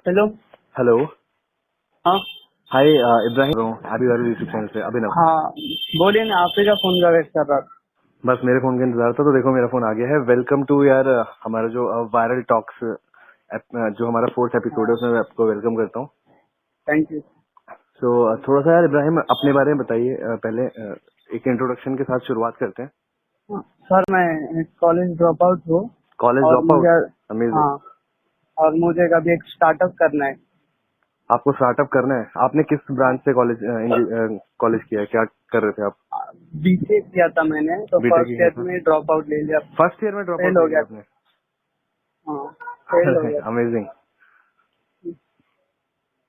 Hello. Hello. हाँ। हाय इब्राहिम अभी वाले यूट्यूब चैनल से अभिनव। हाँ, बोलिए ना, आप ही का फोन का वेट कर रहा था। बस मेरे फोन का इंतजार था तो देखो मेरा फोन आ गया है। वेलकम टू यार हमारा जो वायरल टॉक्स जो हमारा फोर्थ एपिसोड है हाँ, उसमें मैं आपको वेलकम करता हूँ। Thank you. सो थोड़ा सा यार इब्राहिम अपने बारे में बताइए। पहले एक इंट्रोडक्शन के साथ शुरुआत करते हैं। हाँ, सर मैं कॉलेज ड्रॉप आउट हूँ। कॉलेज और ड्रॉप मुझे, आउट। अमेजिंग। हाँ, और मुझे कभी एक स्टार्टअप करना है। आपको स्टार्टअप करना है। आपने किस ब्रांच से कॉलेज कॉलेज किया है, क्या कर रहे थे आप? बीटेक किया था मैंने, तो बीटेक फर्स्ट किया ईयर था। में ड्रॉप आउट ले लिया। फर्स्ट ईयर में ड्रॉप फेल आउट हो ले गया। लिया आपने? हाँ, फेल हो गया। अमेजिंग।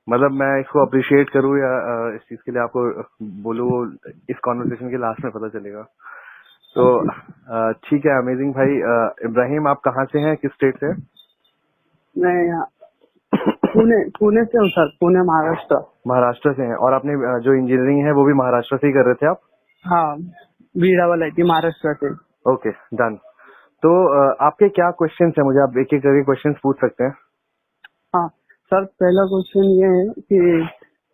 मतलब मैं इसको अप्रिशिएट करूँ या इस चीज के लिए आपको बोलूँ, इस कॉन्वर्सेशन के लास्ट में पता चलेगा। तो ओके। ठीक है, अमेजिंग भाई। इब्राहिम आप कहाँ से हैं, किस स्टेट से हैं? मैं यहाँ पुणे पुणे से हूँ सर, पुणे महाराष्ट्र। महाराष्ट्र से हैं। और आपने जो इंजीनियरिंग है वो भी महाराष्ट्र से ही कर रहे थे आप? हाँ, BEE महाराष्ट्र से। Okay, done. तो आपके क्या क्वेश्चंस हैं? मुझे आप एक एक करके क्वेश्चंस पूछ सकते हैं। हाँ सर, पहला क्वेश्चन ये है कि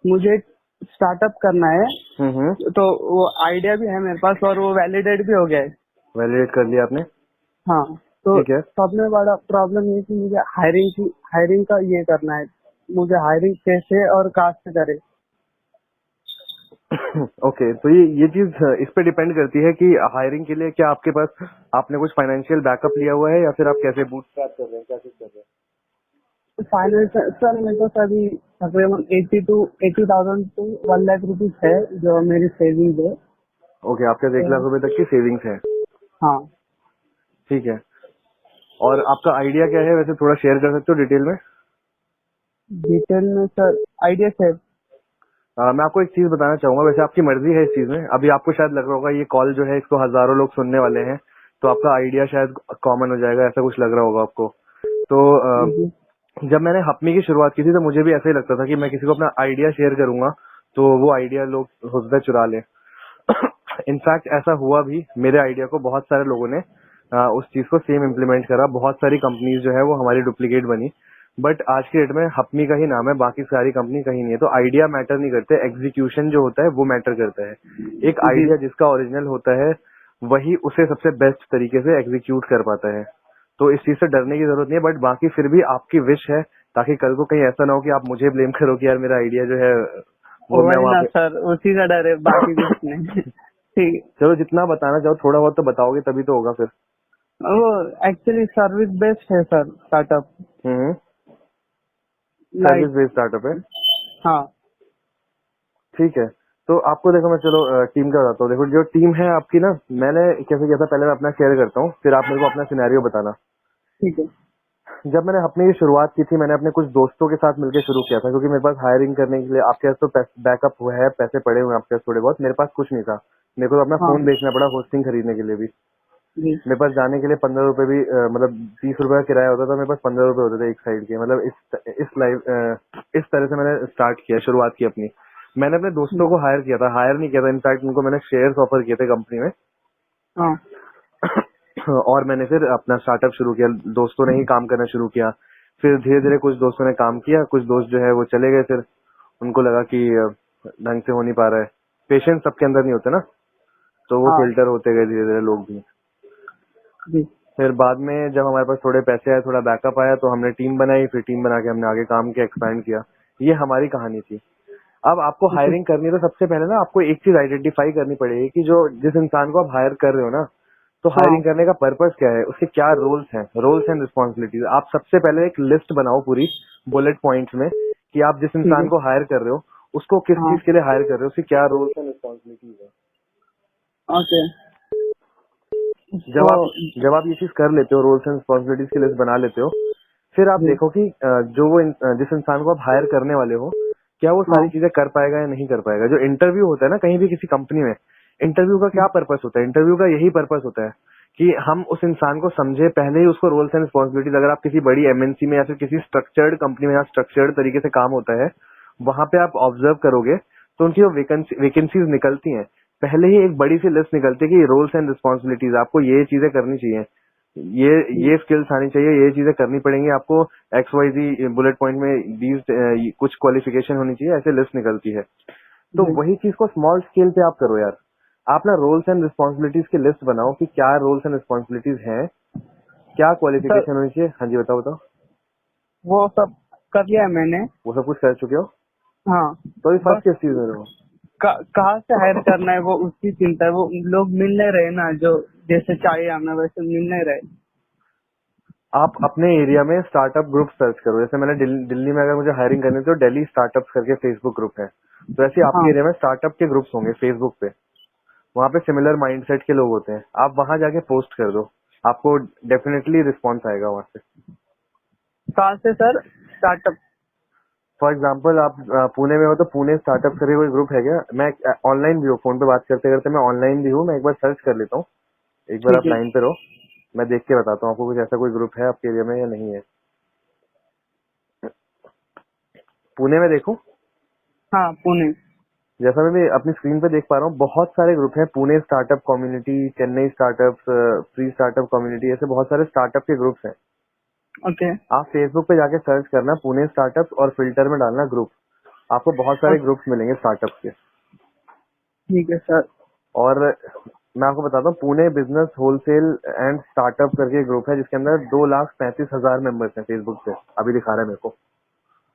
मुझे स्टार्टअप करना है। तो वो आइडिया भी है मेरे पास और वो वैलिडेट भी हो गया है। वैलिडेट कर लिया आपने? हाँ, तो ठीक है। सबसे बड़ा प्रॉब्लम ये है कि मुझे हायरिंग का ये करना है। मुझे हायरिंग कैसे और कहाँ से करे। ओके, तो ये चीज इस पे डिपेंड करती है कि हायरिंग के लिए क्या आपके पास आपने कुछ फाइनेंशियल बैकअप लिया हुआ है या फिर आप कैसे बूटस्ट्रैप कर रहे हैं, क्या चीज कर रहे हैं? फाइनेंस सर, मेरे पास अभी तकरीबन 80,000 टू 1 लाख रुपीज है जो मेरी सेविंग है। ओके, आपके पास 1 लाख तो रुपए तक की सेविंग्स है। हाँ, ठीक है। और आपका आइडिया क्या है वैसे, थोड़ा शेयर कर सकते हो डिटेल में? डिटेल में सर आइडिया है। मैं आपको एक चीज बताना चाहूंगा, वैसे आपकी मर्जी है इस चीज में। अभी आपको शायद लग रहा होगा ये कॉल जो है इसको हजारों लोग सुनने वाले हैं, तो आपका आइडिया शायद कॉमन हो जाएगा, ऐसा कुछ लग रहा होगा आपको। तो जी जब मैंने हपमी की शुरुआत की थी तो मुझे भी ऐसा ही लगता था कि मैं किसी को अपना आइडिया शेयर करूंगा तो वो आइडिया लोग हो सकता है चुरा लें। इनफैक्ट ऐसा हुआ भी। मेरे आइडिया को बहुत सारे लोगों ने उस चीज को सेम इम्प्लीमेंट करा। बहुत सारी कंपनीज जो है वो हमारी डुप्लीकेट बनी। बट आज के डेट में हपमी का ही नाम है, बाकी सारी कंपनी कहीं नहीं है। तो आइडिया मैटर नहीं करते, एग्जीक्यूशन जो होता है वो मैटर करता है। एक जी। आइडिया जिसका ओरिजिनल होता है वही उसे सबसे बेस्ट तरीके से एग्जीक्यूट कर पाता है। तो इस चीज से डरने की जरूरत नहीं है। बट बाकी फिर भी आपकी विश है, ताकि कल को कहीं ऐसा ना हो कि आप मुझे ब्लेम करो कि यार मेरा आइडिया जो है वो मैं वही वहाँ ना पे। सर, उसी का डर है, बाकी कुछ नहीं। ठीक। चलो जितना बताना चाहो थोड़ा बहुत तो बताओगे तभी तो होगा फिर। वो एक्चुअली सर्विस बेस्ड है सर, स्टार्टअप। हम्म। सर्विस लाइक, बेस्ड स्टार्टअप है। हाँ ठीक है। तो आपको देखो मैं चलो टीम का बताता हूँ। देखो जो टीम है आपकी ना, मैंने कैसे किया था पहले मैं अपना शेयर करता हूँ, फिर आप मेरे को अपना सिनेरियो बताना। ठीक है। जब मैंने अपनी ये शुरुआत की थी मैंने अपने कुछ दोस्तों के साथ मिलकर शुरू किया था, क्योंकि मेरे पास हायरिंग करने के लिए आपके पास तो बैकअप हुआ है, पैसे पड़े हुए हैं आपके पास थोड़े बहुत, मेरे पास कुछ नहीं था। मेरे को तो अपना हाँ फोन बेचना पड़ा होस्टिंग खरीदने के लिए भी। जी। मेरे पास जाने के लिए 15 रुपए भी मतलब 20 रुपए का किराया होता था, मेरे पास 15 रुपए होते थे एक साइड के। मतलब इस तरह से मैंने स्टार्ट किया, शुरुआत की अपनी। मैंने अपने दोस्तों को हायर किया था, हायर नहीं किया था, इनफैक्ट उनको मैंने शेयर्स ऑफर किए थे कंपनी में। हाँ और मैंने फिर अपना स्टार्टअप शुरू किया, दोस्तों ने ही काम करना शुरू किया। फिर धीरे धीरे कुछ दोस्तों ने काम किया, कुछ दोस्त जो है वो चले गए। फिर उनको लगा कि ढंग से हो नहीं पा रहा है। पेशेंस सबके अंदर नहीं होते ना, तो वो हाँ फिल्टर होते गए धीरे धीरे लोग भी। जी। फिर बाद में जब हमारे पास थोड़े पैसे आए, थोड़ा बैकअप आया, तो हमने टीम बनाई। फिर टीम बना के हमने आगे काम किया, एक्सपैंड किया। ये हमारी कहानी थी। अब आपको ओके। हायरिंग करनी है तो सबसे पहले ना आपको एक चीज आइडेंटिफाई करनी पड़ेगी कि जो जिस इंसान को आप हायर कर रहे हो ना, तो हाँ हायरिंग करने का पर्पस क्या है, उसके क्या रोल्स हैं, रोल्स एंड रिस्पॉन्सिबिलिटीज। आप सबसे पहले एक लिस्ट बनाओ पूरी बुलेट पॉइंट्स में, कि आप जिस ठीक है। इंसान को हायर कर रहे हो उसको किस हाँ चीज के लिए हायर कर रहे हो, उसकी क्या रोल्स एंड रिस्पॉन्सिबिलिटीज है। ओके। जब तो आप जब आप ये चीज कर लेते हो, रोल्स एंड रिस्पॉन्सिबिलिटीज की लिस्ट बना लेते हो, फिर आप जी। देखो कि जिस इंसान को आप हायर करने वाले हो क्या वो हाँ सारी चीजें कर पाएगा या नहीं कर पाएगा। जो इंटरव्यू होता है ना कहीं भी किसी कंपनी में, इंटरव्यू का क्या पर्पस होता है? इंटरव्यू का यही पर्पस होता है कि हम उस इंसान को समझे, पहले ही उसको रोल्स एंड रिस्पॉन्सिबिलिटीज। अगर आप किसी बड़ी एमएनसी में या फिर किसी स्ट्रक्चर्ड कंपनी में या स्ट्रक्चर्ड तरीके से काम होता है, वहां पे आप ऑब्जर्व करोगे तो उनकी जो वैकेंसीज निकलती हैं, पहले ही एक बड़ी सी लिस्ट निकलती है कि रोल्स एंड रिस्पॉन्सिबिलिटीज आपको ये चीजें करनी चाहिए। ये ये स्किल्स आनी चाहिए, ये चीजें करनी पड़ेंगी आपको। XYZ बुलेट पॉइंट में दीज कुछ क्वालिफिकेशन होनी चाहिए, ऐसे लिस्ट निकलती है। तो जी वही चीज को स्मॉल स्केल पे आप करो यार। आप ना रोल्स एंड रिस्पॉन्सिबिलिटीज की लिस्ट बनाओ कि क्या रोल्स एंड रिस्पॉन्सिबिलिटीज हैं, क्या सर, क्वालिफिकेशन होनी चाहिए। हाँ जी, बताओ बताओ। वो सब कर लिया है मैंने। वो सब कुछ कर चुके हो? हाँ, तो अभी फर्स्ट बस किस चीज में रहो? कहाँ से हायर करना है वो उसकी चिंता है। वो लोग मिल नहीं रहे ना, जो जैसे चाहिए हमें वैसे मिल नहीं रहे। आप अपने एरिया में स्टार्टअप ग्रुप सर्च करो। जैसे मैंने दिल्ली में अगर मुझे हायरिंग करनी थी तो दिल्ली स्टार्टअप्स करके फेसबुक ग्रुप है, तो ऐसे ही आपके हाँ, एरिया में स्टार्टअप के ग्रुप्स होंगे फेसबुक पे। वहाँ पे सिमिलर माइंडसेट के लोग होते हैं, आप वहाँ जाके पोस्ट कर दो, आपको डेफिनेटली रिस्पॉन्स आएगा वहाँ से। कहाँ से सर स्टार्टअप? फॉर एग्जाम्पल आप पुणे में हो तो पुणे स्टार्टअप करके कोई ग्रुप है क्या? मैं ऑनलाइन भी हूँ, फोन पे बात करते करते मैं ऑनलाइन भी हूँ, मैं एक बार सर्च कर लेता हूँ। एक बार ठीक आप है। लाइन पे रहो, मैं देख के बताता हूँ आपको कुछ ऐसा कोई ग्रुप है आपके एरिया में या नहीं है। पुणे में देखो, हाँ, पुणे। जैसा मैं भी अपनी स्क्रीन पे देख पा रहा हूँ बहुत सारे ग्रुप हैं। Pune startup community, Chennai startup, free startup community, ऐसे बहुत सारे स्टार्टअप के ग्रुप्स हैं। ओके। आप फेसबुक पे जाके सर्च करना पुणे स्टार्टअप और फिल्टर में डालना ग्रुप, आपको बहुत सारे ओके, ग्रुप्स मिलेंगे स्टार्टअप के। ठीक है सर। और मैं आपको बताता हूँ Pune business wholesale and startup करके ग्रुप है जिसके अंदर 2,35,000 मेंबर्स हैं फेसबुक पे, अभी दिखा रहा है मेरे को।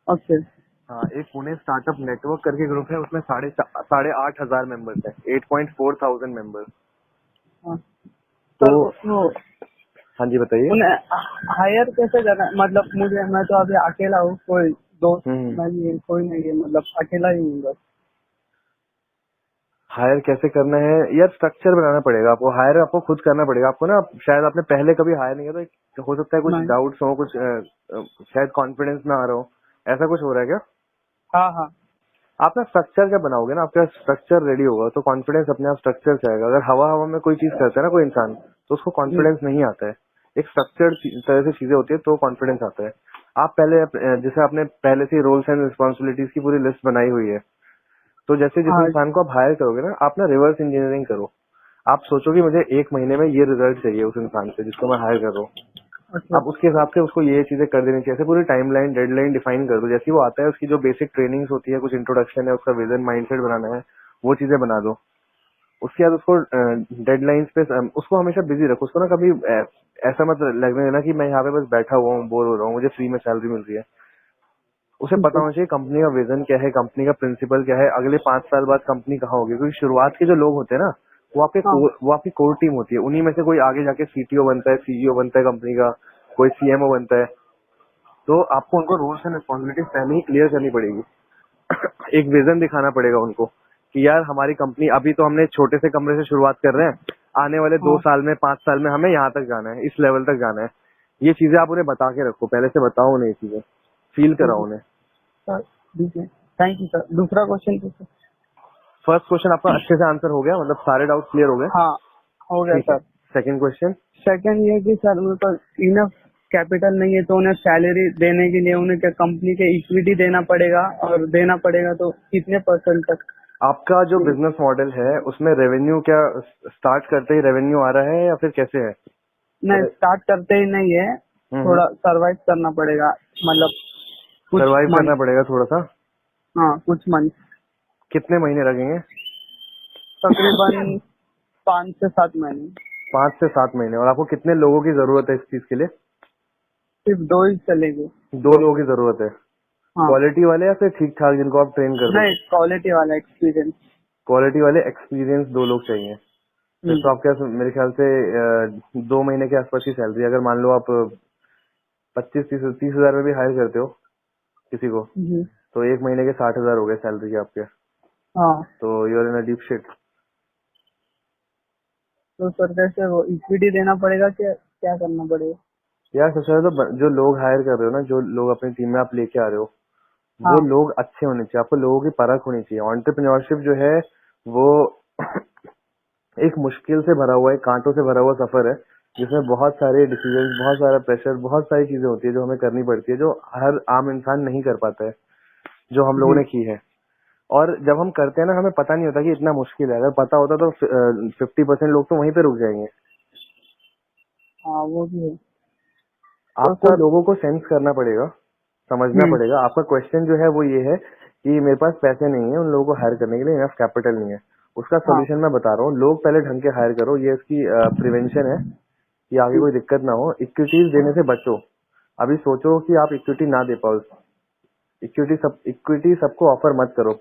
ओके। हाँ, एक पुणे स्टार्टअप नेटवर्क करके ग्रुप है, उसमें 8,500 मेंबर्स है, 8.4 थाउजेंड मेंबर्स। हाँ तो सर, वो हाँ जी बताइए। उन्हें हायर कैसे करना है? मतलब मैं तो अभी अकेला हूँ, कोई दोस्त हम्म। नहीं है, कोई नहीं है, मतलब अकेला ही हूँ बस। हायर कैसे करना है यार? स्ट्रक्चर बनाना पड़ेगा आपको, हायर आपको खुद करना पड़ेगा आपको ना। शायद आपने पहले कभी हायर नहीं किया तो हो सकता है कुछ नहीं। डाउट्स हो, कुछ शायद कॉन्फिडेंस ना आ रहा हो, ऐसा कुछ हो रहा है क्या? हाँ हाँ। आप ना स्ट्रक्चर जब बनाओगे ना, आपका स्ट्रक्चर रेडी होगा तो कॉन्फिडेंस अपने आप स्ट्रक्चर से आएगा। अगर हवा हवा में कोई चीज करता है ना कोई इंसान, तो उसको जी। कॉन्फिडेंस नहीं आता है। एक स्ट्रक्चर तरह से चीजें होती है तो कॉन्फिडेंस आता है। आप पहले जैसे आपने पहले से रोल्स एंड रिस्पॉन्सिबिलिटीज की पूरी लिस्ट बनाई हुई है, तो जैसे जिस हाँ। इंसान को आप हायर करोगे ना, आप ना रिवर्स इंजीनियरिंग करो। आप सोचो कि मुझे एक महीने में ये रिजल्ट चाहिए उस इंसान से जिसको मैं हायर कर रहा हूँ। अच्छा। आप उसके हिसाब से उसको ये चीजें कर देनी चाहिए। ऐसे पूरी टाइमलाइन डेडलाइन डिफाइन कर दो। जैसे ही वो आता है उसकी जो बेसिक ट्रेनिंग्स होती है, कुछ इंट्रोडक्शन है, उसका विजन माइंडसेट बनाना है, वो चीजें बना दो। उसके बाद उसको डेडलाइंस पे उसको हमेशा बिजी रखो। उसको ना कभी ऐसा मत लगने देना कि मैं यहाँ पे बस बैठा हुआ हूँ, बोर हो रहा हूँ, मुझे फ्री में सैलरी मिल रही है। उसे ठीक पता है। होना चाहिए कंपनी का विजन क्या है, कंपनी का प्रिंसिपल क्या है, अगले 5 साल बाद कंपनी कहाँ होगी। क्योंकि शुरुआत के जो लोग होते हैं ना, हाँ। वो आपकी कोर टीम होती है। उन्हीं में से कोई आगे जाके CTO बनता है, CEO बनता है कंपनी का, कोई CMO बनता है। तो आपको उनको रूल्स एंड रिस्पॉन्सिबिलिटीज पहले ही क्लियर करनी पड़ेगी। एक विजन दिखाना पड़ेगा उनको कि यार हमारी कंपनी, अभी तो हमने छोटे से कमरे से शुरुआत कर रहे हैं, आने वाले दो हाँ। साल में 5 साल में हमें यहाँ तक जाना है, इस लेवल तक जाना है। ये चीजें आप उन्हें बता के रखो, पहले से बताओ उन्हें, ये चीजें फील ठीक कराओ है उन्हें। सर। ठीक है। Thank you sir. दूसरा क्वेश्चन पूछो। फर्स्ट क्वेश्चन आपका अच्छे से आंसर हो गया, मतलब सारे डाउट क्लियर हो गए। हाँ, हो गया ठीक है, सर। Second question. सेकंड ये कि सर मेरे पास इनफ कैपिटल नहीं है, तो उन्हें सैलरी देने के लिए उन्हें क्या कंपनी के इक्विटी देना पड़ेगा, और देना पड़ेगा तो कितने परसेंट तक? आपका जो बिजनेस मॉडल है उसमें रेवेन्यू क्या स्टार्ट करते ही रेवेन्यू आ रहा है या फिर कैसे है? नहीं, स्टार्ट करते ही नहीं है। थोड़ा सरवाइव करना पड़ेगा, मतलब कुछ सरवाइव मंथ। करना पड़ेगा थोड़ा सा। हाँ, कुछ मंथ। कितने महीने लगेंगे? तकरीबन 5 से 7 महीने। 5 से 7 महीने। और आपको कितने लोगों की जरूरत है इस चीज के लिए? सिर्फ 2 ही चलेंगे। 2 लोगों दो। की जरूरत है। हाँ। क्वालिटी वाले या फिर ठीक ठाक जिनको आप ट्रेन कर दो? नहीं, क्वालिटी वाला एक्सपीरियंस। क्वालिटी वाले एक्सपीरियंस 2 लोग चाहिए। फिर तो आपके पास मेरे ख्याल से 2 महीने के आसपास की सैलरी। अगर मान लो आप 25-30 30 हजार में भी हायर करते हो किसी को, जी। तो एक महीने के 60 हजार हो गए सैलरी के आपके। हाँ, तो you are in a deep shit. तो सर कैसे वो इक्विटी देना पड़ेगा, क्या क्या करना पड़ेगा? यार सबसे ज्यादा तो जो लोग हायर कर रहे हो ना, जो लोग अपनी टीम में आप लेके आ रहे हो, वो हाँ। लोग अच्छे होने चाहिए। आपको लोगों की परख होनी चाहिए। एंटरप्रेन्योरशिप जो है वो एक मुश्किल से भरा हुआ, एक कांटों से भरा हुआ सफर है, जिसमें बहुत सारे डिसीजन, बहुत सारा प्रेशर, बहुत सारी चीजें होती है जो हमें करनी पड़ती है, जो हर आम इंसान नहीं कर पाता है, जो हम लोगों जी। ने की है। और जब हम करते हैं ना, हमें पता नहीं होता कि इतना मुश्किल है। अगर पता होता तो 50% लोग तो वहीं पे रुक जाएंगे। हाँ वो भी है। तो आपको सर। लोगों को सेंस करना पड़ेगा, समझना पड़ेगा। आपका क्वेश्चन जो है वो ये है कि मेरे पास पैसे नहीं है उन लोगों को हायर करने के लिए, इनफ कैपिटल नहीं है। उसका हाँ। सोल्यूशन मैं बता रहा हूँ, लोग पहले ढंग के हायर करो, ये इसकी प्रिवेंशन है कि आगे कोई दिक्कत ना हो। इक्विटीज देने से बचो। अभी सोचो कि आप इक्विटी ना दे पाओ, इक्विटी सबको ऑफर मत करो।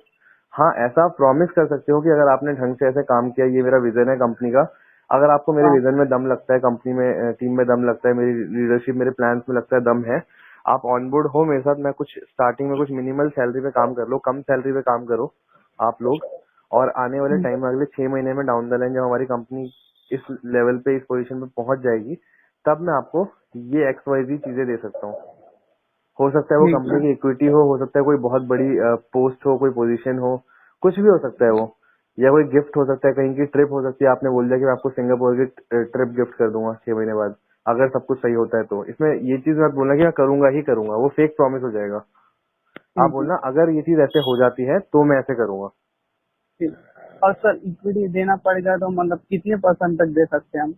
हाँ, ऐसा आप प्रॉमिस कर सकते हो कि अगर आपने ढंग से ऐसे काम किया, ये मेरा विजन है कंपनी का, अगर आपको मेरे हाँ। विजन में दम लगता है, कंपनी में टीम में दम लगता है, मेरी लीडरशिप मेरे प्लान्स में लगता है दम है, आप ऑनबोर्ड हो मेरे साथ, मैं कुछ स्टार्टिंग में कुछ मिनिमल सैलरी पे काम कर लो, कम सैलरी पे काम करो आप लोग, और आने वाले टाइम में अगले 6 महीने में डाउन द लाइन जब हमारी कंपनी इस लेवल पे, इस पोजीशन पे पहुंच जाएगी, तब मैं आपको ये XYZ चीजें दे सकता हूँ। हो सकता है वो ठीक कंपनी है। की इक्विटी हो सकता है कोई बहुत बड़ी पोस्ट हो, कोई पोजीशन हो, कुछ भी हो सकता है वो, या कोई गिफ्ट हो सकता है, कहीं की ट्रिप हो सकती है। आपने बोल दिया कि मैं आपको सिंगापुर की ट्रिप गिफ्ट कर दूंगा 6 महीने बाद, अगर सब कुछ सही होता है तो। इसमें ये चीज मत बोलना कि मैं करूंगा ही करूंगा, वो फेक प्रॉमिस हो जाएगा। आप ठीक है। बोलना अगर ये चीज ऐसे हो जाती है तो मैं ऐसे करूंगा। ठीक। और सर इक्विटी देना पड़ेगा तो मतलब कितने % तक दे सकते हैं हम?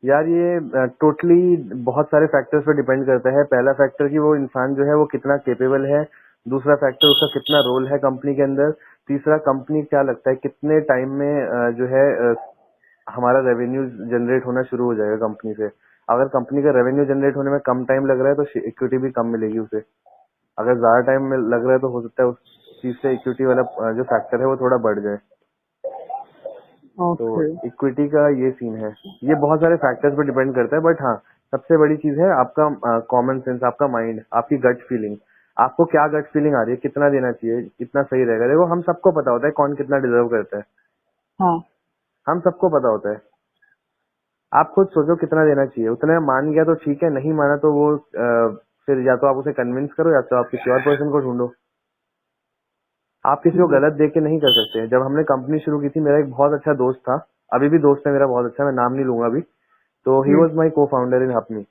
यार ये टोटली बहुत सारे फैक्टर्स पे डिपेंड करता है। पहला फैक्टर कि वो इंसान जो है वो कितना केपेबल है, दूसरा फैक्टर उसका कितना रोल है कंपनी के अंदर, तीसरा कंपनी क्या लगता है कितने टाइम में जो है हमारा रेवेन्यू जनरेट होना शुरू हो जाएगा कंपनी से। अगर कंपनी का रेवेन्यू जनरेट होने में कम टाइम लग रहा है तो इक्विटी भी कम मिलेगी उसे। अगर ज्यादा टाइम में लग रहा है तो हो सकता है उस चीज से इक्विटी वाला जो फैक्टर है वो थोड़ा बढ़ जाए। तो ओके। इक्विटी का ये सीन है। ये बहुत सारे फैक्टर्स पे डिपेंड करता है, बट हाँ, सबसे बड़ी चीज है आपका कॉमन सेंस, आपका माइंड, आपकी गट फीलिंग। आपको क्या गट फीलिंग आ रही है, कितना देना चाहिए, कितना सही रहेगा। देखो हम सबको पता होता है कौन कितना डिजर्व करता है, हाँ। हम सबको पता होता है। आप खुद सोचो कितना देना चाहिए, उतना मान गया तो ठीक है, नहीं माना तो वो फिर या तो आप उसे कन्विंस करो या तो आप किसी और पर्सन को ढूंढो। आप किसी को गलत देख के नहीं कर सकते। जब हमने कंपनी शुरू की थी, मेरा एक बहुत अच्छा दोस्त था, अभी भी दोस्त है मेरा बहुत अच्छा, मैं नाम नहीं लूंगा अभी, तो ही वॉज माई को फाउंडर इन हपनी।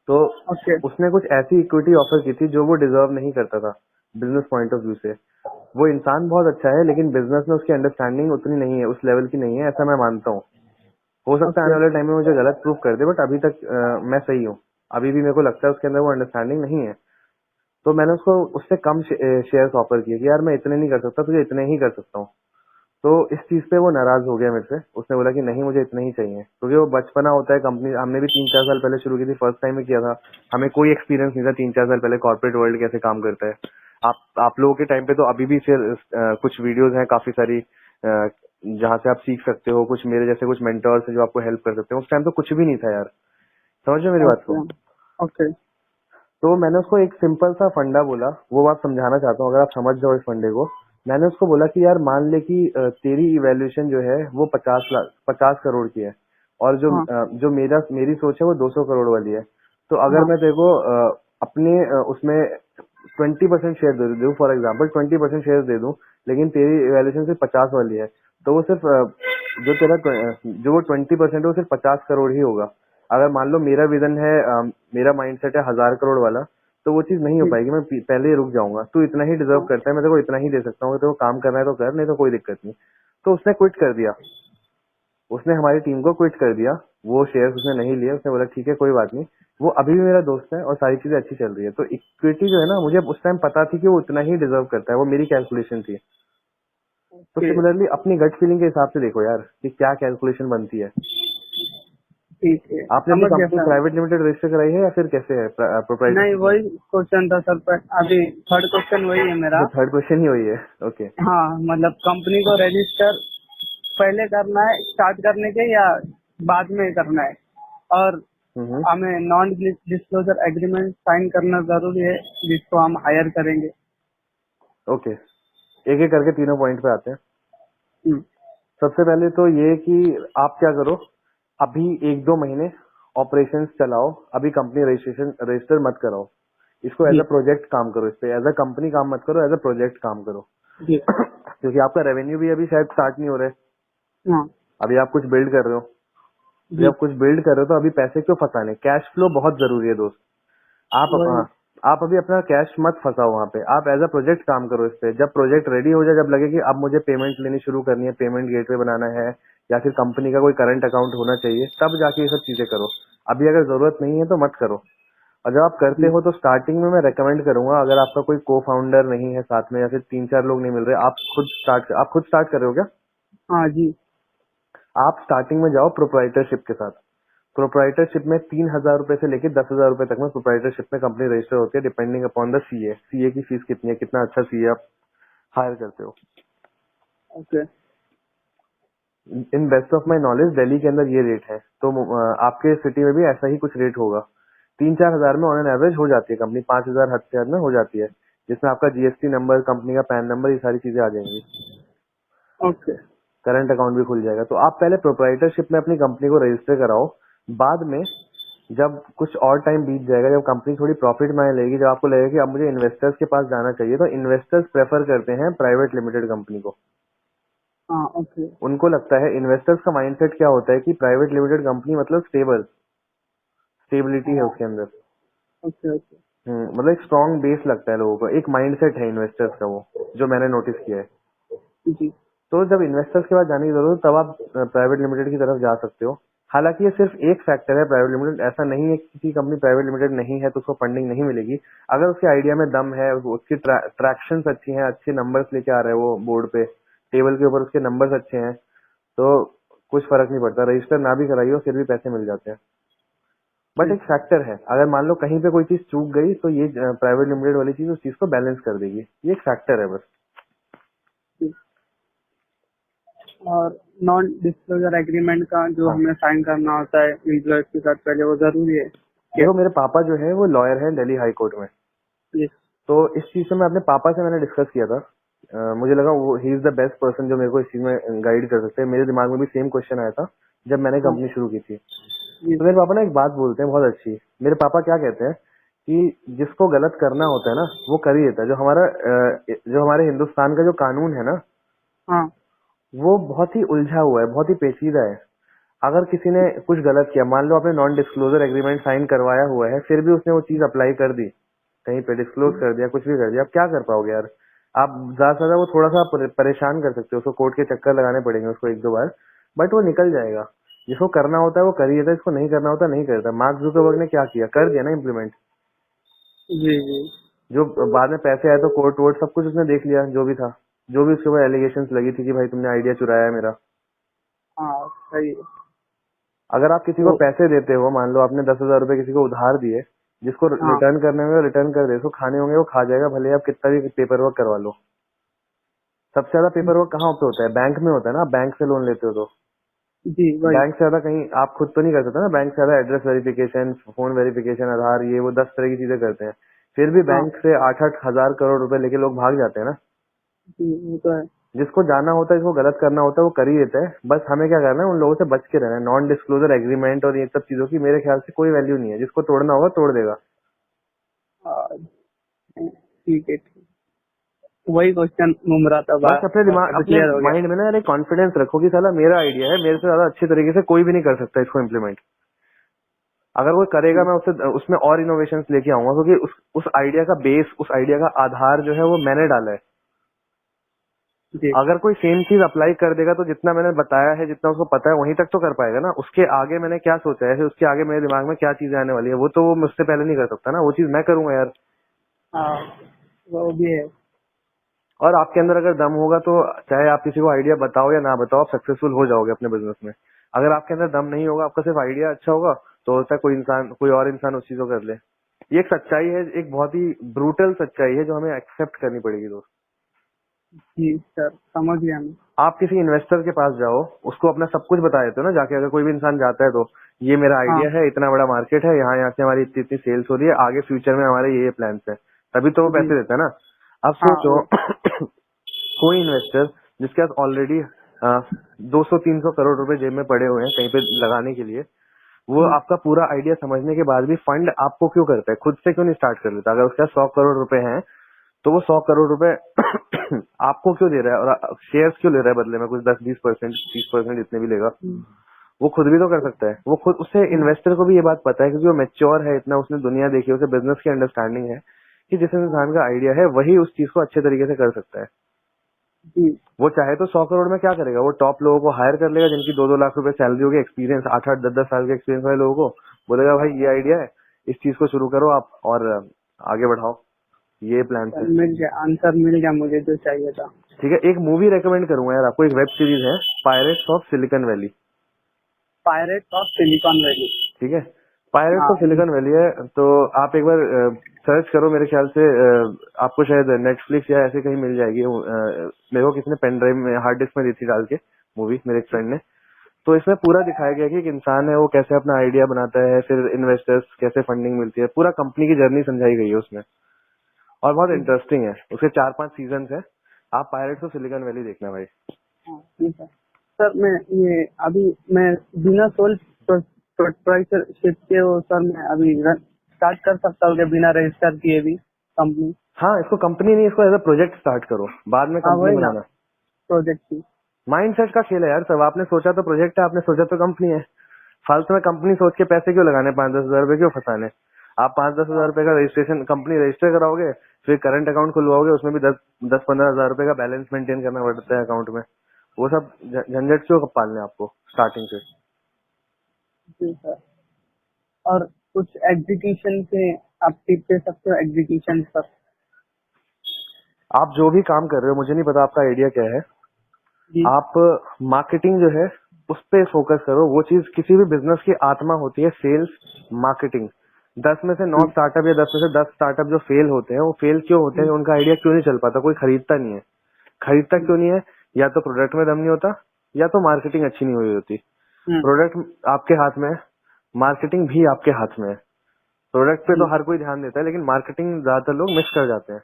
तो ओके। उसने कुछ ऐसी इक्विटी ऑफर की थी जो वो डिजर्व नहीं करता था बिजनेस पॉइंट ऑफ व्यू से। वो इंसान बहुत अच्छा है लेकिन बिजनेस में उसकी अंडरस्टैंडिंग उतनी नहीं है, उस लेवल की नहीं है, ऐसा मैं मानता हूँ। हो सकता है ओके। आने वाले टाइम में मुझे गलत प्रूफ कर दे, बट अभी तक मैं सही हूँ। अभी भी मेरे को लगता है उसके अंदर वो अंडरस्टैंडिंग नहीं है। तो मैंने उसको उससे कम शेयर्स ऑफर किए कि यार मैं इतने नहीं कर सकता, तुझे इतने ही कर सकता हूँ। तो इस चीज पे वो नाराज हो गया मेरे से। उसने बोला कि नहीं मुझे इतना ही चाहिए, क्योंकि वो बचपना होता है कंपनी, हमने भी 3-4 साल पहले शुरू की थी, फर्स्ट टाइम ही किया था, हमें कोई एक्सपीरियंस नहीं था 3-4 साल पहले कॉर्पोरेट वर्ल्ड कैसे काम करता है। आप लोगों के टाइम पे तो अभी भी फिर कुछ वीडियोस हैं काफी सारी, जहाँ से आप सीख सकते हो, कुछ मेरे जैसे कुछ मेंटर्स हैं जो आपको हेल्प कर सकते हैं। उस टाइम तो कुछ भी नहीं था यार, समझ रहे हो मेरी बात को। ओके। ओके। तो मैंने उसको एक सिंपल सा फंडा बोला, वो बात समझाना चाहता हूँ अगर आप समझ जाओ इस फंडे को। मैंने उसको बोला कि यार मान ले कि तेरी इवेल्यूएशन जो है वो 50 करोड़ की है, और हाँ। जो मेरी सोच है वो 200 करोड़ वाली है। तो अगर हाँ। मैं तेरे को अपने उसमें 20% शेयर दे दूँ, फॉर एग्जाम्पल 20% शेयर दे दूँ, लेकिन तेरी इवेल्यूएशन सिर्फ 50 वाली है, तो वो सिर्फ जो वो 20% है वो सिर्फ 50 करोड़ ही होगा। अगर मान लो मेरा विजन है, मेरा माइंडसेट है 1000 करोड़ वाला, तो वो चीज नहीं हो पाएगी। मैं पहले ही रुक जाऊंगा। तू इतना ही डिजर्व करता है, मैं तेरे को इतना ही दे सकता हूँ, तेरे को काम करना है तो कर, नहीं तो कोई दिक्कत नहीं। तो उसने क्विट कर दिया, उसने हमारी टीम को क्विट कर दिया। वो शेयर्स उसने नहीं लिए, उसने बोला ठीक है कोई बात नहीं। वो अभी भी मेरा दोस्त है और सारी चीजें अच्छी चल रही है। तो इक्विटी जो है ना, मुझे उस टाइम पता थी कि वो उतना ही डिजर्व करता है, वो मेरी कैलकुलेशन थी। तो ओके। सिमिलरली अपनी गट फीलिंग के हिसाब से देखो यार कि क्या कैलकुलेशन बनती है। ठीक है, आपने अपनी समझ गया company sir. Private limited register कराई है या फिर कैसे है, नहीं, प्रोप्राइटरशिप में? वही क्वेश्चन था सर, पर अभी थर्ड क्वेश्चन वही है मेरा। अच्छा, थर्ड क्वेश्चन ही हुई है। ओके। हाँ, मतलब कंपनी को रजिस्टर पहले करना है स्टार्ट करने के, या बाद में करना है? और हम्म। हमें नॉन डिस्क्लोजर एग्रीमेंट साइन करना जरूरी है जिसको हम हायर करेंगे? ओके, एक एक करके तीनों पॉइंट पे आते हैं। हम्म। सबसे पहले तो ये कि आप क्या करो, अभी 1-2 महीने ऑपरेशंस चलाओ, अभी कंपनी रजिस्टर मत कराओ। इसको एज जी। अ प्रोजेक्ट काम करो, इस पे एज अ कंपनी काम मत करो, एज अ प्रोजेक्ट काम करो। जी। क्योंकि आपका रेवेन्यू भी अभी शायद स्टार्ट नहीं हो रहा है, हाँ। अभी आप कुछ बिल्ड कर रहे हो। तो जी। जब कुछ बिल्ड कर रहे हो तो अभी पैसे क्यों फंसाने, कैश फ्लो बहुत जरूरी है दोस्त। वही। आप अभी अपना कैश मत फंसाओ वहाँ पे, आप एज अ प्रोजेक्ट काम करो इस पे। जब प्रोजेक्ट रेडी हो जाए, जब लगे कि अब मुझे पेमेंट लेनी शुरू करनी है, पेमेंट गेटवे बनाना है, या फिर कंपनी का कोई करंट अकाउंट होना चाहिए, तब जाके ये सब चीजें करो। अभी अगर जरूरत नहीं है तो मत करो। और जब आप करते हो तो स्टार्टिंग में मैं रेकमेंड करूंगा, अगर आपका कोई को फाउंडर नहीं है साथ में या फिर 3-4 लोग नहीं मिल रहे, आप खुद स्टार्ट कर रहे हो क्या? हाँ जी। आप स्टार्टिंग में जाओ प्रोप्राइटरशिप के साथ। प्रोप्राइटरशिप में 3,000 रुपए से लेकर 10,000 रुपए तक में प्रोप्राइटरशिप में कंपनी रजिस्टर होती है, depending upon the CA. CA की फीस कितनी है, कितना अच्छा सीए आप हायर करते हो। Okay. In best of my knowledge Delhi के अंदर ये रेट है, तो आपके सिटी में भी ऐसा ही कुछ रेट होगा। 3-4 हजार में ऑन एन एवरेज हो जाती है कंपनी, 5,000 हद से हद में हो जाती है, जिसमें आपका जीएसटी नंबर, कंपनी का पैन नंबर, ये सारी चीजें आ जाएंगी। ओके। करंट अकाउंट भी खुल जाएगा। तो आप पहले प्रोप्राइटरशिप में अपनी कंपनी को रजिस्टर कराओ। बाद में जब कुछ और टाइम बीत जाएगा, जब कंपनी थोड़ी प्रॉफिट में लगेगी, जब आपको लगेगा कि अब मुझे इन्वेस्टर्स के पास जाना चाहिए, तो इन्वेस्टर्स प्रेफर करते हैं प्राइवेट लिमिटेड कंपनी को। हाँ। ओके। उनको लगता है, इन्वेस्टर्स का माइंडसेट क्या होता है कि प्राइवेट लिमिटेड कंपनी मतलब स्टेबिलिटी है हाँ। उसके अंदर। ओके। ओके। मतलब एक स्ट्रॉन्ग बेस लगता है लोगों को, एक माइंडसेट है इन्वेस्टर्स का, वो जो मैंने नोटिस किया है। जी। तो जब इन्वेस्टर्स के पास जाने की जरूरत है, तब आप प्राइवेट लिमिटेड की तरफ जा सकते हो। हालांकि ये सिर्फ एक फैक्टर है प्राइवेट लिमिटेड, ऐसा नहीं है कि किसी कंपनी प्राइवेट लिमिटेड नहीं है तो उसको फंडिंग नहीं मिलेगी। अगर उसके आइडिया में दम है, उसकी ट्रैक्शन अच्छी है, अच्छे नंबर्स लेके आ रहे हैं वो बोर्ड पे, टेबल के ऊपर उसके नंबर्स अच्छे हैं, तो कुछ फर्क नहीं पड़ता, रजिस्टर ना भी कराइए फिर भी पैसे मिल जाते हैं। बट एक फैक्टर है, अगर मान लो कहीं पे कोई चीज चूक गई तो ये प्राइवेट लिमिटेड वाली चीज उस चीज को बैलेंस कर देगी। ये एक फैक्टर है बस। जी। और नॉन डिस्क्लोजर एग्रीमेंट का जो हाँ, हमें साइन करना होता है एम्प्लॉयज के साथ पहले, वो जरूरी है क्या? देखो मेरे पापा जो है वो लॉयर है दिल्ली हाई कोर्ट में। जी। तो इस चीज से मैं अपने पापा से मैंने डिस्कस किया था। मुझे लगा वो he is the best person जो मेरे को इस चीज में गाइड कर सकते हैं। मेरे दिमाग में भी सेम क्वेश्चन आया था जब मैंने हाँ कंपनी शुरू की थी। जी। तो मेरे पापा ना एक बात बोलते हैं बहुत अच्छी। मेरे पापा क्या कहते हैं कि जिसको गलत करना होता है ना वो कर ही देता है। जो हमारे हिंदुस्तान का जो कानून है ना, हाँ। वो बहुत ही उलझा हुआ है, बहुत ही पेचीदा है। अगर किसी ने कुछ गलत किया, मान लो आपने नॉन डिस्क्लोजर एग्रीमेंट साइन करवाया हुआ है, फिर भी उसने वो चीज अप्लाई कर दी, कहीं पे डिस्क्लोज कर दिया, कुछ भी कर दिया, आप क्या कर पाओगे यार? आप ज्यादा से ज्यादा वो थोड़ा सा परेशान कर सकते हो, उसको कोर्ट के चक्कर लगाने पड़ेंगे उसको 1-2 बार, बट वो निकल जाएगा। जिसको करना होता है वो कर ही देता है, जिसको नहीं करना होता नहीं करता। मार्क जुकरबर्ग ने क्या किया, कर दिया ना इम्प्लीमेंट। जी। जी। जो बाद में पैसे आए तो कोर्ट वोर्ट सब कुछ उसने देख लिया, जो भी था, जो भी उसके ऊपर एलिगेशन लगी थी कि भाई तुमने आइडिया चुराया है मेरा। हाँ सही है। अगर आप किसी को तो पैसे देते हो, मान लो आपने 10,000 रुपए किसी को उधार दिए, जिसको हाँ। रिटर्न करने में रिटर्न कर दे, उसको खाने होंगे वो खा जाएगा, भले आप कितना भी पेपर वर्क करवा लो। सबसे ज्यादा पेपर वर्क कहाँ पे होता है? बैंक में होता है ना। आप बैंक से लोन लेते हो तो जी वही। बैंक से ज्यादा कहीं आप खुद तो नहीं कर सकते ना। बैंक से ज्यादा एड्रेस वेरिफिकेशन, फोन वेरिफिकेशन, आधार, ये वो 10 तरह की चीजें करते हैं। फिर भी हाँ। बैंक से 8-8 हजार करोड़ रुपए लेके लोग भाग जाते हैं ना। जी वो तो है। जिसको जाना होता है, जिसको गलत करना होता है, वो कर ही देता है। बस हमें क्या करना है, उन लोगों से बच के रहना है। नॉन डिस्क्लोजर एग्रीमेंट और ये सब चीजों की मेरे ख्याल से कोई वैल्यू नहीं है। जिसको तोड़ना होगा तोड़ देगा। ठीक है। ठीक। वही क्वेश्चन घूम रहा था बस अपने दिमाग, अभी अपने क्लियर हो गया। माइंड में ना यार एक कॉन्फिडेंस रखो कि साला मेरा आइडिया है, मेरे से ज्यादा अच्छे तरीके से कोई भी नहीं कर सकता इसको इम्प्लीमेंट। अगर वो करेगा मैं उससे उसमें और इनोवेशन लेके आऊंगा, क्योंकि उस आइडिया का बेस, उस आइडिया का आधार जो है वो मैंने डाला है। जी। अगर कोई सेम चीज अप्लाई कर देगा तो जितना मैंने बताया है, जितना उसको पता है, वहीं तक तो कर पाएगा ना। उसके आगे मैंने क्या सोचा है, फिर उसके आगे मेरे दिमाग में क्या चीजें आने वाली है, वो तो वो मुझसे पहले नहीं कर सकता ना। वो चीज मैं करूंगा यार। हाँ वो भी है। और आपके अंदर अगर दम होगा तो चाहे आप किसी को आइडिया बताओ या ना बताओ, आप सक्सेसफुल हो जाओगे अपने बिजनेस में। अगर आपके अंदर दम नहीं होगा, आपका सिर्फ आइडिया अच्छा होगा, तो होता है कोई और इंसान उस चीज को कर ले। ये एक सच्चाई है, एक बहुत ही ब्रूटल सच्चाई है जो हमें एक्सेप्ट करनी पड़ेगी दोस्त। जी सर समझ गया मैं। आप किसी इन्वेस्टर के पास जाओ, उसको अपना सब कुछ बता देते हो ना जाके। अगर कोई भी इंसान जाता है तो ये मेरा हाँ। आइडिया है, इतना बड़ा मार्केट है, यहाँ यहाँ से हमारी इतनी इतनी सेल्स हो रही है, आगे फ्यूचर में हमारे ये प्लान्स है, तभी तो वो जी। पैसे देता है ना। अब हाँ सोचो वो। कोई इन्वेस्टर जिसके पास ऑलरेडी 200-300 करोड़ रुपए जेब में पड़े हुए हैं कहीं पे लगाने के लिए, वो जी। आपका पूरा आइडिया समझने के बाद भी फंड आपको क्यों करता है? खुद से क्यों नहीं स्टार्ट कर लेता? अगर उसके पास 100 करोड़ रुपए हैं तो वो 100 करोड़ रुपए आपको क्यों दे रहा है, और शेयर्स क्यों ले रहा है बदले में? कुछ 10-20%, 30% जितने भी लेगा, वो खुद भी तो कर सकता है। वो खुद, उससे इन्वेस्टर को भी ये बात पता है, क्योंकि वो मैच्योर है इतना, उसने दुनिया देखी है, उसे बिजनेस की अंडरस्टैंडिंग है कि जिस इंसान का आइडिया है वही उस चीज को अच्छे तरीके से कर सकता है। जी वो चाहे तो 100 करोड़ में क्या करेगा, वो टॉप लोगों को हायर कर लेगा जिनकी 2-2 लाख रुपए सैलरी होगी, एक्सपीरियंस 8-8 10-10 साल के एक्सपीरियंस वाले लोगों को बोलेगा भाई ये आइडिया है, इस चीज को शुरू करो आप और आगे बढ़ाओ। ये प्लान सर, है। मिल गया आंसर, मिल गया मुझे जो चाहिए था। ठीक है, एक मूवी रेकमेंड करूंगा यार आपको, एक वेब सीरीज है pirates of silicon valley. Pirates of silicon valley. ठीक है, पायरेट्स हाँ ऑफ सिलिकॉन वैली है, तो आप एक बार सर्च करो, मेरे ख्याल से आपको शायद नेटफ्लिक्स या ऐसे कहीं मिल जाएगी। मेरे को किसी ने पेन ड्राइव में हार्ड डिस्क में दी थी डाल के मूवी, मेरे एक फ्रेंड ने। तो इसमें पूरा दिखाया गया कि एक इंसान है वो कैसे अपना आइडिया बनाता है, फिर इन्वेस्टर्स कैसे फंडिंग मिलती है, पूरा कंपनी की जर्नी समझाई गई है उसमें, और बहुत इंटरेस्टिंग है। उसके 4-5 सीजन है। आप पायरेट्स ऑफ सिलिकॉन वैली देखना भाई। हाँ, ठीक है सर। मैं ये अभी मैं बिना सोल प्रोप्राइटरशिप के वो सर मैं अभी स्टार्ट कर सकता हूँ क्या बिना रजिस्टर किए भी कंपनी? हाँ, इसको कंपनी नहीं, इसको एज अ प्रोजेक्ट स्टार्ट करो, बाद में हाँ कंपनी वही ना, बनाना। प्रोजेक्ट की। माइंडसेट का खेल है यार सब। आपने सोचा तो प्रोजेक्ट है, आपने सोचा तो कंपनी है। फालतू में कंपनी सोच के पैसे क्यों लगाने, 5-10 हजार रुपए क्यों फंसाने। आप 5-10 हजार हाँ रुपए का रजिस्ट्रेशन कंपनी रजिस्टर कराओगे, फिर करंट अकाउंट खुलवाओगे, उसमें भी 10-15 हजार रुपए का बैलेंस मेंटेन करना पड़ता है अकाउंट में। वो सब झंझट क्यों पालने आपको स्टार्टिंग से। जी सर। और कुछ एग्जीक्यूशन से आप टिप दे सकते हो, एग्जीक्यूशन पर? आप जो भी काम कर रहे हो, मुझे नहीं पता आपका आइडिया क्या है, जी आप मार्केटिंग जो है उस पे फोकस करो। वो चीज किसी भी बिजनेस की आत्मा होती है, सेल्स, मार्केटिंग। 10 में से 9 जी स्टार्टअप या 10 में से 10 स्टार्टअप जो फेल होते हैं, वो फेल क्यों होते हैं, जी उनका आइडिया क्यों नहीं चल पाता, कोई खरीदता नहीं है। खरीदता जी। क्यों नहीं है, या तो प्रोडक्ट में दम नहीं होता, या तो मार्केटिंग अच्छी नहीं हुई होती। हम्म, प्रोडक्ट आपके हाथ में है, मार्केटिंग भी आपके हाथ में है। प्रोडक्ट पे जी तो हर कोई ध्यान देता है, लेकिन मार्केटिंग ज्यादातर लोग मिस कर जाते हैं।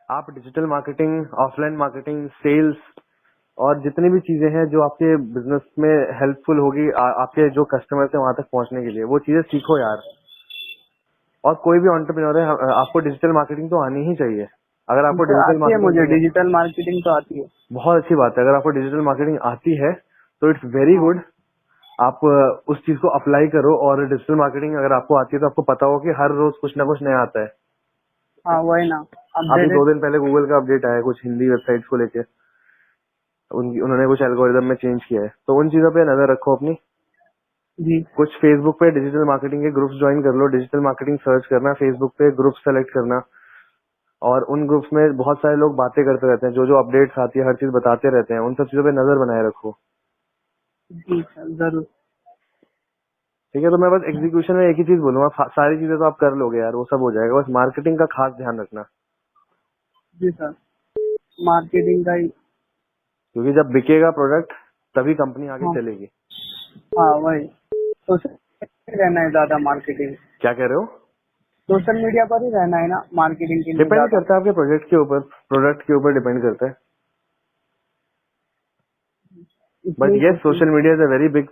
आप digital marketing, offline marketing, sales और जितनी भी चीजें हैं जो आपके बिजनेस में हेल्पफुल होगी, आपके जो कस्टमर है वहां तक पहुंचने के लिए, वो चीजें सीखो यार। और कोई भी एंटरप्रेन्योर है, आपको डिजिटल मार्केटिंग तो आनी ही चाहिए। अगर आपको सर, डिजिटल आती है मार्केटिंग मुझे, नहीं है, डिजिटल मार्केटिंग तो आती है। बहुत अच्छी बात है। अगर आपको डिजिटल मार्केटिंग आती है तो इट्स वेरी हाँ गुड। आप उस चीज को अप्लाई करो, और डिजिटल मार्केटिंग अगर आपको आती है तो आपको पता हो कि हर रोज कुछ ना कुछ नया आता है। हाँ वही ना, अभी 2 अपडेटेड। दिन पहले गूगल का अपडेट आया है कुछ हिंदी वेबसाइट्स को लेके, उन्होंने कुछ एल्गोरिदम में चेंज किया है, तो उन चीजों पे नजर रखो अपनी। जी कुछ फेसबुक पे डिजिटल मार्केटिंग के ग्रुप्स ज्वाइन कर लो, डिजिटल मार्केटिंग सर्च करना, फेसबुक पे ग्रुप सेलेक्ट करना, और उन ग्रुप्स में बहुत सारे लोग बातें करते रहते हैं, जो जो अपडेट्स आती है हर चीज बताते रहते हैं, उन सब चीजों पे नजर बनाए रखो। जी सर, जरूर। ठीक है, तो मैं बस एग्जीक्यूशन में एक ही चीज बोलूंगा, सारी चीजें तो आप कर लोगे यार, वो सब हो जाएगा, बस मार्केटिंग का खास ध्यान रखना। जी सर, मार्केटिंग का ही। क्योंकि जब बिकेगा प्रोडक्ट तभी कंपनी आगे हाँ चलेगी। हाँ वही, सोशल मीडिया रहना है ज्यादा मार्केटिंग। क्या कह रहे हो? सोशल मीडिया पर ही रहना है ना मार्केटिंग के लिए डिपेंड ज्यादा। करता है आपके प्रोजेक्ट के ऊपर, प्रोडक्ट के ऊपर डिपेंड करता है। बट इसलिए yes, social. Social media is a very big,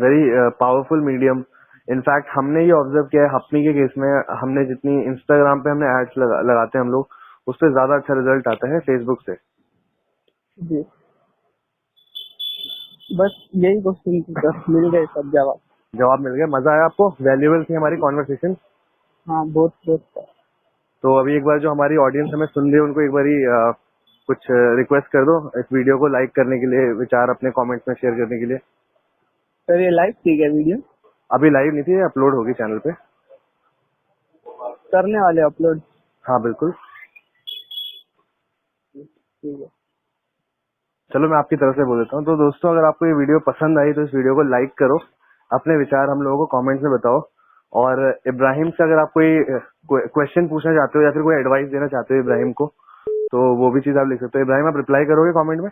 very powerful medium. In fact हमने ये ऑब्जर्व किया है हपनी के केस में, हमने जितनी इंस्टाग्राम पे हमने एड्स लगाते हैं हम लोग, उससे ज्यादा अच्छा रिजल्ट आता है फेसबुक से। जी, बस यही क्वेश्चन थी सर, मिल गए सब जवाब। जवाब मिल गया, मजा आया आपको, वैल्यूएबल थी हमारी कॉन्वर्सेशन। हाँ बहुत बहुत सर। तो अभी एक बार जो हमारी ऑडियंस हमें सुन रही है उनको एक बारी कुछ रिक्वेस्ट कर दो इस वीडियो को लाइक करने के लिए, विचार अपने कमेंट्स में शेयर करने के लिए। सर ये लाइव ठीक है वीडियो? अभी लाइव नहीं थी, अपलोड होगी चैनल पे। करने वाले अपलोड? हाँ बिल्कुल। ठीक है। चलो मैं आपकी तरफ से बोल देता हूँ। तो दोस्तों, अगर आपको ये वीडियो पसंद आई तो इस वीडियो को लाइक करो, अपने विचार हम लोगों को कमेंट्स में बताओ, और इब्राहिम से अगर आप कोई क्वेश्चन पूछना चाहते हो या फिर कोई एडवाइस देना चाहते हो इब्राहिम को, तो वो भी चीज आप लिख सकते हो। इब्राहिम, आप रिप्लाई करोगे कमेंट में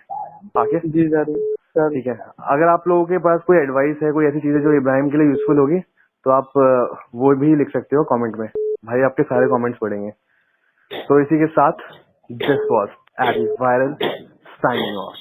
आके? जी जरूर सर। ठीक है, अगर आप लोगों के पास कोई एडवाइस है, कोई ऐसी चीजें जो इब्राहिम के लिए यूजफुल होगी, तो आप वो भी लिख सकते हो कमेंट में, भाई आपके सारे कमेंट्स पढ़ेंगे। तो इसी के साथ this was AD viral signing of.